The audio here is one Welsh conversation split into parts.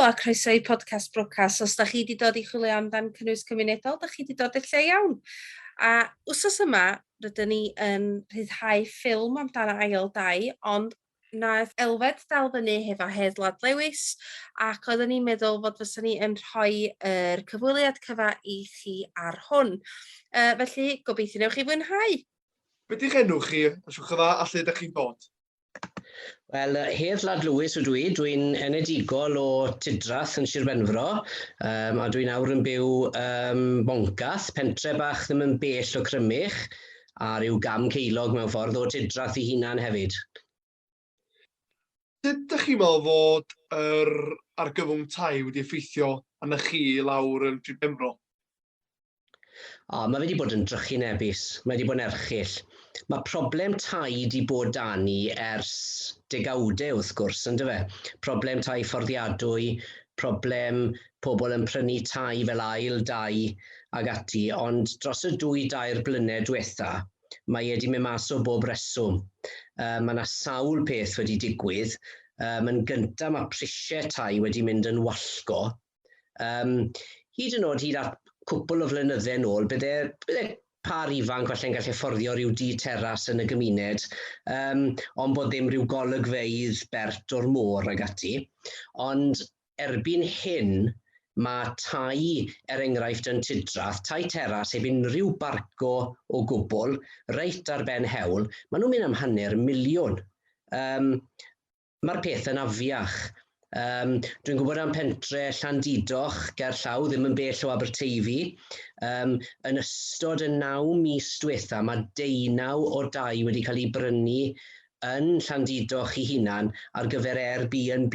a croeso i podcast Brocas. Os da chi wedi dod i chwilio amdan cynnwys cymunedol, da chi wedi dod i'r lle iawn. A wsos yma, rydyn ni yn rhyddhau ffilm amdano ail 2, ond naeth Elfed dal fyny hefo Hedd Ladd Lewis, ac oedden ni'n meddwl fod fysa ni yn rhoi cyfweliad cyfa i chi ar hwn. Felly, gobeithio newch chi fwynhau. Be di'ch enw chi? Asiwch chi dda, a lle ydych chi'n dod? Wel, Hedd Ladd Lewis ydw i. Dwi'n enedigol o Tudrath yn Sir Benfro, a dwi'n awr yn byw Boncath, pentre bach ddim yn bell o Crymych, a ryw gam ceilog mewn ffordd o Tudrath i hunan hefyd. Sut ydych chi'n meddwl fod yr argyfwng tai wedi effeithio arnych chi lawr yn Sir Benfro? Mae wedi bod yn drychu nebus, mae wedi bod yn erchyll. Mae problem tai wedi bod da ni ers degawdau wrth gwrs, ynddo fe? Problem tai fforddiadwy, problem pobl yn prynu tai fel ail dau ag ati, ond dros y 2-3 blynedd diwetha, mae wedi mynd mas o bob reswm. Mae yna sawl peth wedi digwydd. Yn gyntaf mae prisiau tai wedi mynd yn wallgo. Hyd yn oed hyd at cwpl o flynydde nôl, bydde par ifanc falle'n gallu fforddio ryw dŷ teras yn y gymuned, ond bod ddim ryw golygfeydd bert o'r môr ag ati. Ond erbyn hyn, mae tai, enghraifft yn Tudrath, tai teras heb unrhyw barco o gwbl, reit ar ben hewl, maen nhw'n mynd am £1,000,000. Mae'r peth yn afiach. Dwi'n gwybod am pentre Llandidoch, gerllaw, ddim yn bell o Aberteifi. Yn ystod y 9 mis diwetha, mae 19 o dai wedi cael ei brynu yn Llandidoch ei hunan ar gyfer Airbnb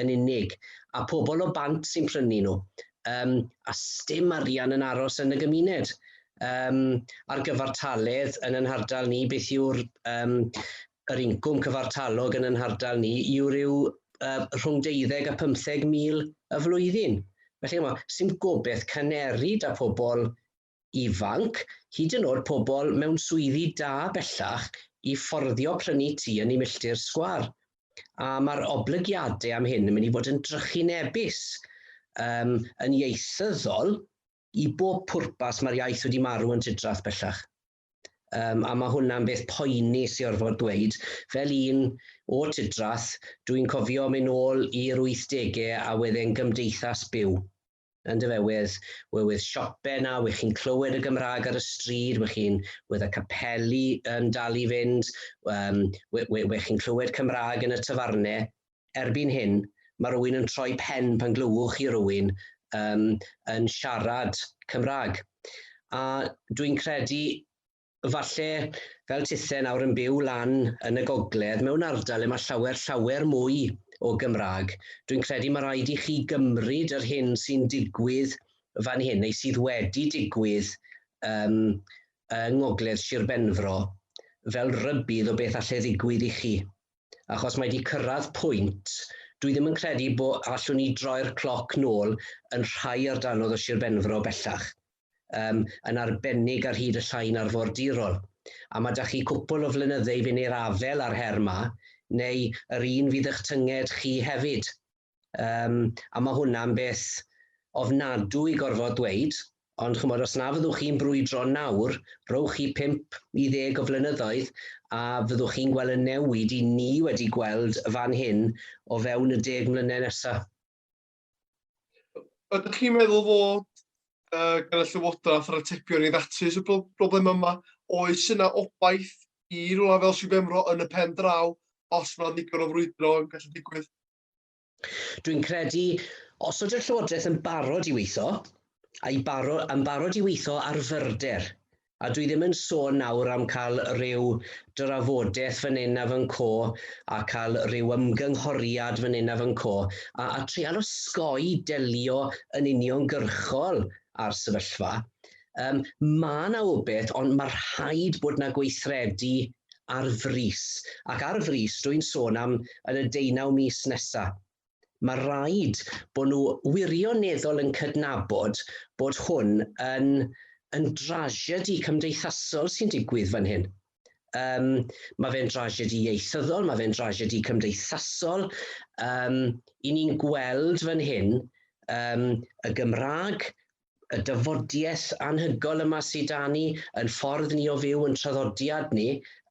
yn unig. A pobl o bant sy'n prynu nhw. A sdim arian yn aros yn y gymuned. Ar gyfartaledd yn yn hardal ni, beth yw'r yr incwm cyfartalog yn yn hardal ni, yw ryw rhwng 12 a 15,000 y flwyddyn. Felly sy'n gobeith cymeryd â pobl ifanc, hyd yn oed pobl mewn swyddi da bellach i fforddio prynu tŷ yn ei milltir sgwar. A mae'r oblygiadau am hyn yn mynd i fod yn drychu nebus yn ieithyddol i bob pwrpas mae'r iaith wedi marw yn Tudrath bellach. A mae hwnna'n beth poenus i orfod dweud. Fel un o Tudrath, dwi'n cofio mynd nôl i'r 80au a wedd e'n gymdeithas byw. Ynddo fe, wedd siope na, wedd chi'n clywed y Gymraeg ar y stryd, wedd y capeli yn dal i fynd, wedd chi'n clywed Cymraeg yn y tafarnau. Erbyn hyn, mae rhywun yn troi pen pan glywch chi rhywun yn siarad Cymraeg. A dwi'n credu falle fel tithe nawr yn byw lan yn y gogledd mewn ardal le mae llawer mwy o Gymraeg. Dwi'n credu mae rhaid i chi gymryd yr hyn sy'n digwydd fan hyn neu sydd wedi digwydd yng ngogledd Sir Benfro fel rybudd o beth allai ddigwydd i chi. Achos mae wedi cyrraedd pwynt, dwi ddim yn credu bod allwn ni droi'r cloc nôl yn rhai ardaloedd o Sir Benfro bellach. Yn arbennig ar hyd y llain arfordirol. A mae 'da chi cwpl o flynyddau fynd i'r afel ar her 'ma, neu yr un fydd eich tynged chi hefyd. A mae hwnna'n beth ofnadw i gorfod dweud, ond chymod, os na fyddwch chi'n brwydro nawr, rowch chi 5 i 10 o flynyddoedd, a fyddwch chi'n gweld y newid i ni wedi gweld fan hyn o fewn y 10 mlynedd nesaf. Ydych chi'n meddwl fod gan y Llywodraeth ar atebion i ddatrys y broblem yma, oes yna obaith i rhywle fel Sir Benfro yn y pen draw os mae'n ddigon o frwydro yn gallu digwydd? Dwi'n credu, os ydy'r Llywodraeth yn barod i weithio, yn barod i weithio ar fyrder, a dwi ddim yn sôn nawr am cael ryw drafodaeth fan hyn a fan co, a cael ryw ymgynghoriad fan hyn a fan co, a trial osgoi delio yn uniongyrchol ar sefyllfa. Mae yna obeth, ond mae rhaid bod yna gweithredu ar frys. Ac ar frys, dwi'n sôn am yn y 19 mis nesaf. Mae rhaid bod nhw wirioneddol yn cydnabod bod hwn yn drasiedi cymdeithasol sy'n digwydd fan hyn. Mae fe'n drasiedi ieithyddol, mae fe'n drasiedi cymdeithasol. I ni'n gweld fan hyn y Gymraeg, y dyfodiaeth anhygoel yma sydd 'da ni, yn ffordd ni o fyw, yn traddodiad ni,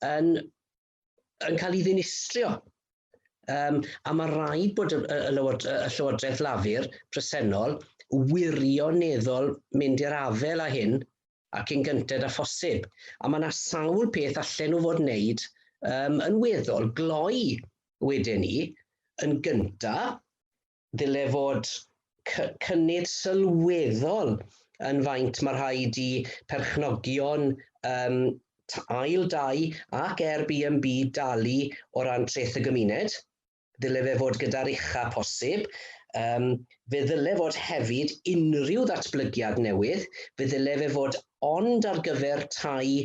yn cael ei ddinistrio. A mae rhaid bod y Llywodraeth Lafur presennol wirioneddol mynd i'r afel â hyn ac yn gynted â phosib. A mae yna sawl peth allan nhw fod wneud yn weddol gloi wedyn ni. Yn gyntaf, ddyle fod cynnydd sylweddol yn faint mae rhaid i perchnogion ail dau ac Airbnb dalu o ran treth y gymuned. Ddyle fe fod gyda'r ucha posib. Fe ddyle fod hefyd unrhyw ddatblygiad newydd, fe ddyle fe fod ond ar gyfer tai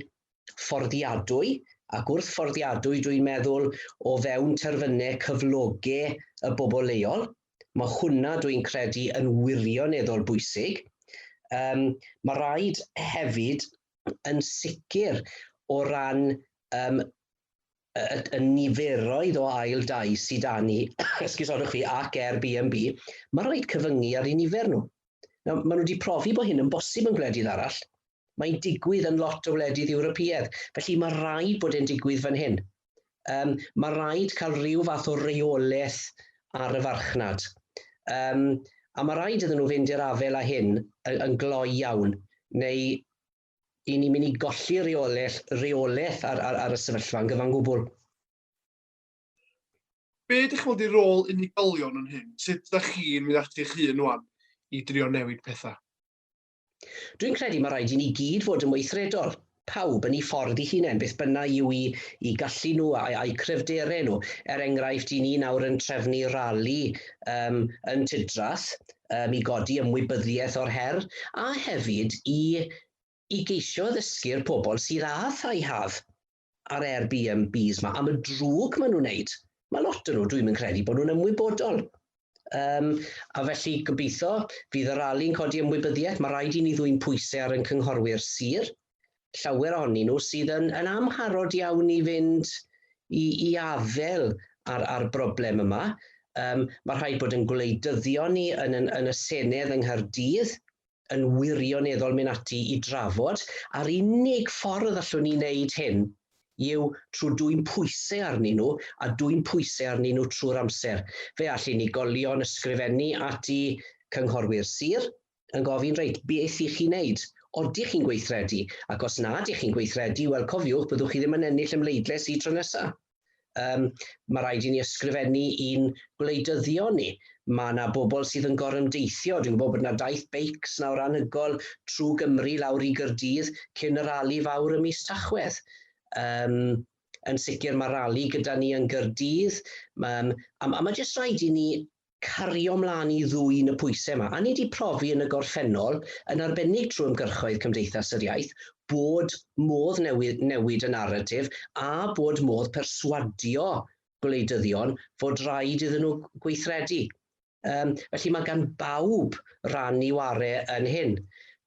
fforddiadwy, ac wrth fforddiadwy dwi'n meddwl o fewn terfynau cyflogau y bobl leol. Mae hwnna dwi'n credu yn wirioneddol bwysig. Mae rhaid hefyd yn sicr o ran y niferoedd o ail dau sydd 'da ni, esgusodwch fi, ac Airbnb, mae rhaid cyfyngu ar eu nifer nhw. Maen nhw wedi profi bod hyn yn bosib yn gwledydd arall. Mae'n digwydd yn lot o wledydd Ewropeaidd, felly mae rhaid bod e'n digwydd fan hyn. Mae rhaid cael rhyw fath o reolaeth ar y farchnad. A mae rhaid iddyn nhw fynd i'r afel â hyn yn gloi iawn, neu i ni'n mynd i golli reolaeth ar y sefyllfa yn gyfan gwbl. Be ydych chi'n meddwl rôl unigolion yn hyn? Sut ydych chi'n mynd ati eich hun wan i drio newid pethau? Dwi'n credu mae rhaid i ni gyd fod yn weithredol. Pawb yn ei ffordd ei hunain, beth bynnag yw i gallu nhw a'i cryfderau nhw. Enghraifft, i ni nawr yn trefnu rali yn Tudrath, i godi ymwybyddiaeth o'r her, a hefyd i geisio ddysgu'r pobl sydd â thai haf ar Airbnbs yma, am y drwg maen nhw'n wneud. Mae lot o nhw, dwi'n credu, bod nhw'n ymwybodol. A felly gobeithio fydd y rali'n codi ymwybyddiaeth, mae rhaid i ni ddwyn pwysau ar ein cynghorwyr sir, llawer ohonyn nhw sydd yn amharod iawn i fynd i afel ar broblem yma. Mae rhaid bod yn gwleidyddion ni yn y Senedd yng Nghaerdydd, yn wirioneddol mynd ati i drafod, a'r unig ffordd allwn ni wneud hyn yw trwy dwyn pwysau arnyn nhw, a dwyn pwysau arnyn nhw trwy'r amser. Fe all unigolion ysgrifennu ati cynghorwyr sir, yn gofyn, reit, beth i chi wneud? Odych chi'n gweithredu? Ac os nad ych chi'n gweithredu, wel cofiwch, byddwch chi ddim yn ennill ymleidlais i tro nesaf. Mae rhaid i ni ysgrifennu un gwleidyddion ni. Mae yna bobl sydd yn gorymdeithio. Dwi'n gwybod bod yna daith beics nawr anhygoel trwy Gymru lawr i Gaerdydd cyn y rali fawr ym mis Tachwedd. Yn sicr mae rali gyda ni yn Gaerdydd, a mae jyst rhaid i ni cario mlaen i ddwyn y pwysau yma. A ni wedi profi yn y gorffennol, yn arbennig trwy ymgyrchoedd Cymdeithas yr Iaith, bod modd newid y naratif a bod modd perswadio gwleidyddion fod rhaid iddyn nhw gweithredu. Felly mae gan bawb ran i ware yn hyn.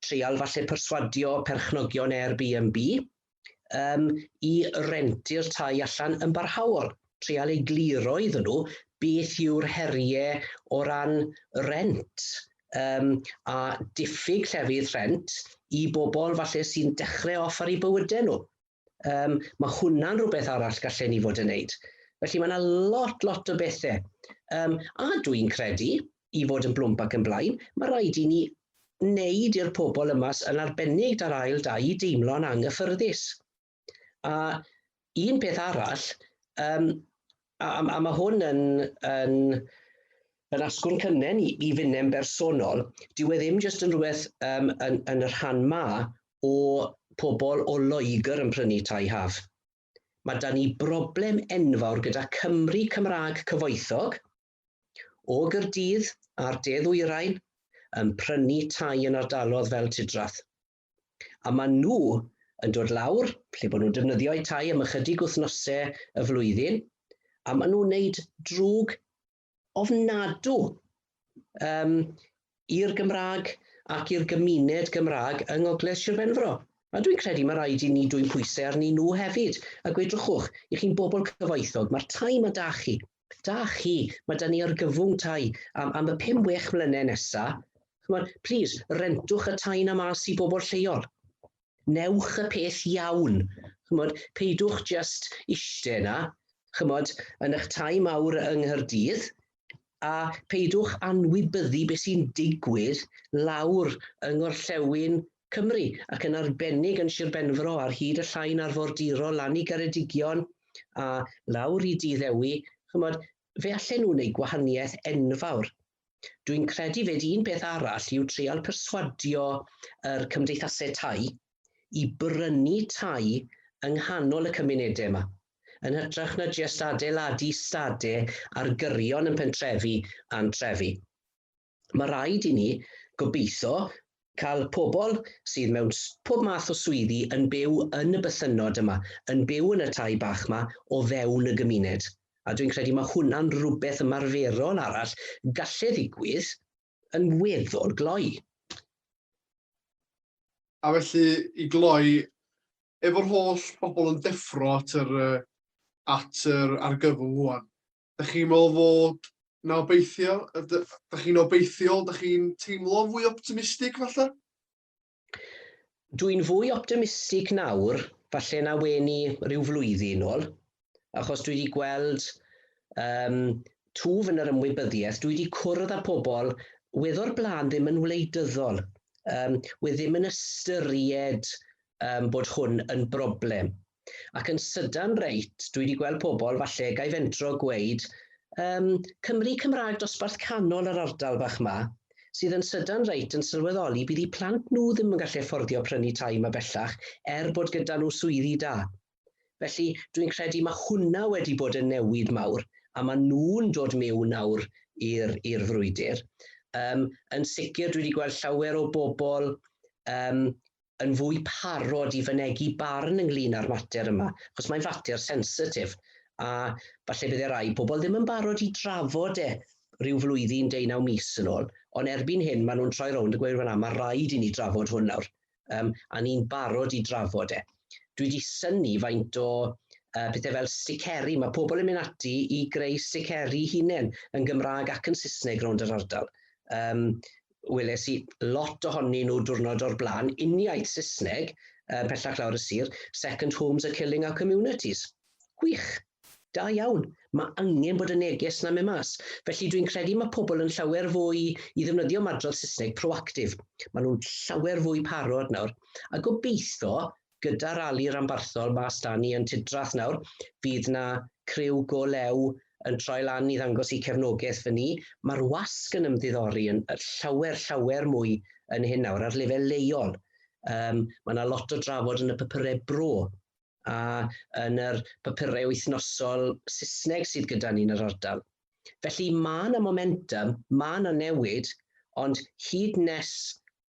Trial falle perswadio perchnogion Airbnb i rentu'r tai allan yn barhaol. Trial egluro iddyn nhw beth yw'r heriau o ran rent a diffyg llefydd rent i bobl falle sy'n dechrau off ar eu bywydau nhw. Mae hwnna'n rhywbeth arall gallen ni fod yn wneud. Felly mae yna lot o bethau. A dwi'n credu, i fod yn blwmp ac yn blaen, mae rhaid i ni wneud i'r pobl yma yn arbennig dar ail dau i deimlo'n anghyffyrddus. A un peth arall, a mae hwn yn asgwrn cynnen i fynnau'n bersonol, dyw e ddim jyst yn rhywbeth yn y rhan ma o pobl o Loegr yn prynu tai haf. Mae 'da ni broblem enfawr gyda Cymru Cymraeg cyfoethog o Gaerdydd a'r De-ddwyrain yn prynu tai yn ardaloedd fel Tudrath. A maen nhw yn dod lawr, lle bod nhw'n defnyddio eu tai am ychydig wythnosau y flwyddyn, a maen nhw'n wneud drwg ofnadw i'r Gymraeg ac i'r gymuned Gymraeg yng Ngogledd Sir Benfro. A dwi'n credu mae rhaid I ni dwy'n pwysau arnyn nhw hefyd. A gwedrwchwch, I chi'n bobl cyfoethog, mae'r tai mae da chi. Da chi, mae da ni argyfwng tai am y 5-6 mlynedd nesaf. Please, rentwch y tai na mas I bobl lleol. Newch y peth iawn. Peidwch just eistedd yna, yn eich tai mawr yng Nghaerdydd, a peidwch anwybyddu beth sy'n digwydd lawr yng ngorllewin Cymru, ac yn arbennig yn Sir Benfro ar hyd y llain arfordirol lan I Geredigion a lawr I Diddewi, fe allan nhw wneud gwahaniaeth enfawr. Dwi'n credu fod un peth arall yw trial perswadio yr cymdeithasau tai I brynu tai yng nghanol y cymunedau yma, yn hytrach na jyst adeiladu stadau ar gyrion yn pentrefi a'n trefi. Mae rhaid I ni gobeithio cael pobl sydd mewn pob math o swyddi yn byw yn y bythynod yma, yn byw yn y tai bach yma o fewn y gymuned. A dwi'n credu mae hwnna'n rhywbeth ymarferol arall gallai ddigwydd yn weddol gloi. A felly, I gloi, efo'r holl bobl yn deffro at yr argyfwng hwan, ydych chi'n meddwl fod na obeithio? Ydych chi'n obeithiol? Ydych chi'n teimlo fwy optimistig falle? Dwi'n fwy optimistig nawr, falle na weni rhyw flwyddyn ôl, achos dwi wedi gweld twf yn yr ymwybyddiaeth, dwi wedi cwrdd â pobl weddor blaen ddim yn wleidyddol, ddim yn ystyried bod hwn yn broblem. Ac yn sydan reit, dwi wedi gweld pobl falle gai fentro gweud Cymru Cymraeg dosbarth canol yr ardal bach yma, sydd yn sydan reit yn sylweddoli bydd I plant nhw ddim yn gallu fforddio prynu tai yma bellach bod gyda nhw swyddi da. Felly dwi'n credu mae hwnna wedi bod yn newid mawr, a mae nhw'n dod mewn nawr i'r frwydr. Yn sicr dwi wedi gweld llawer o bobl yn fwy parod I fynegu barn ynglyn â'r mater yma, achos mae'n fater sensitif, a falle bydd rai pobl ddim yn barod I drafod rhyw flwyddyn 19 mis yn ôl, ond erbyn hyn maen nhw'n troi rownd a gweud mae rhaid I ni drafod hwn nawr, a ni'n barod I drafod Dwi wedi synnu faint o pethau fel sticeri, mae pobl yn mynd ati I greu sticeri hunain yn Gymraeg ac yn Saesneg rownd yr ardal. Weles I lot ohonyn nhw diwrnod o'r blaen, uniaith Saesneg, pellach lawr y sir, second homes are killing our communities. Gwych, da iawn, mae angen bod y neges na mewn mas. Felly dwi'n credu mae pobl yn llawer fwy I ddefnyddio madrodd Saesneg proactif. Mae nhw'n llawer fwy parod nawr, a gobeithio gyda rali ranbarthol mas da ni yn Tudrath nawr, bydd na criw go lew yn troi lan I ddangos I cefnogaeth fy ni, mae'r wasg yn ymddiddori yn llawer mwy yn hyn nawr ar lefel leol. Mae yna lot o drafod yn y papurau bro a yn yr papurau wythnosol Saesneg sydd gyda ni yn yr ardal. Felly mae yna momentum, mae yna newid, ond hyd nes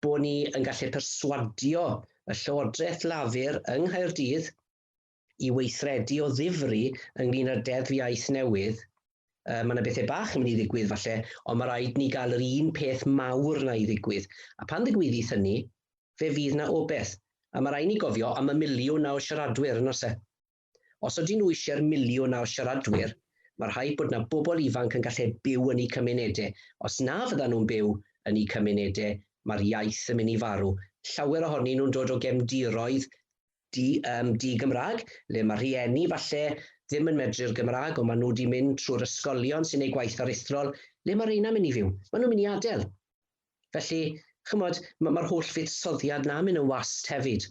bod ni yn gallu perswadio y Llywodraeth Lafur yng Nghaerdydd I weithredu o ddifri ynglyn â'r deddf iaith newydd. Mae yna bethau bach yn mynd I ddigwydd falle, ond mae rhaid ni gael yr un peth mawr na I ddigwydd. A pan ddigwyddith hynny, fe fydd na obeth. A mae rhaid ni gofio am 1 miliwn o siaradwyr yn oes. Os ydyn nhw eisiau'r miliwn o siaradwyr, mae rhaid bod na bobl ifanc yn gallu byw yn eu cymunedau. Os na fyddan nhw'n byw yn eu cymunedau, mae'r iaith yn mynd I farw. Llawer ohonyn nhw'n dod o gefndiroedd di-Gymraeg, le mae rhieni falle ddim yn medru'r Gymraeg, ond maen nhw wedi mynd trwy'r ysgolion sy'n ei gwaith aruthrol, le mae reina mynd I fyw. Maen nhw'n mynd I adael. Felly, mae'r holl fuddsoddiad na mynd yn wast hefyd.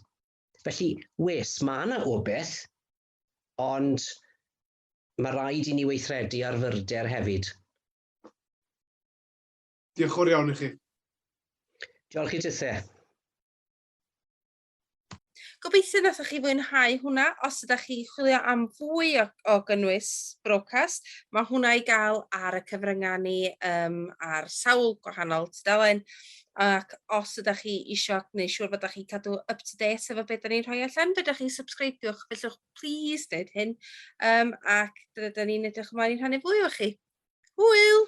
Felly, mae yna obeth, ond mae rhaid I ni weithredu ar fyrder hefyd. Diolch yn fawr iawn I chi. Diolch I tithau. Gobeithio nathoch chi fwynhau hwnna. Os ydych chi chwilio am fwy o gynnwys brocast, mae hwnna I gael ar y cyfryngau ni ar sawl gwahanol tudalen. Ac os ydych chi eisiau gwneud siŵr bod chi cadw up to date efo beth ni'n rhoi allan, byddwch chi subscribiwch, fellwch please dweud hyn. Ac dydyn ni'n edrych ymlaen I rhannu fwy o chi. Hwyl!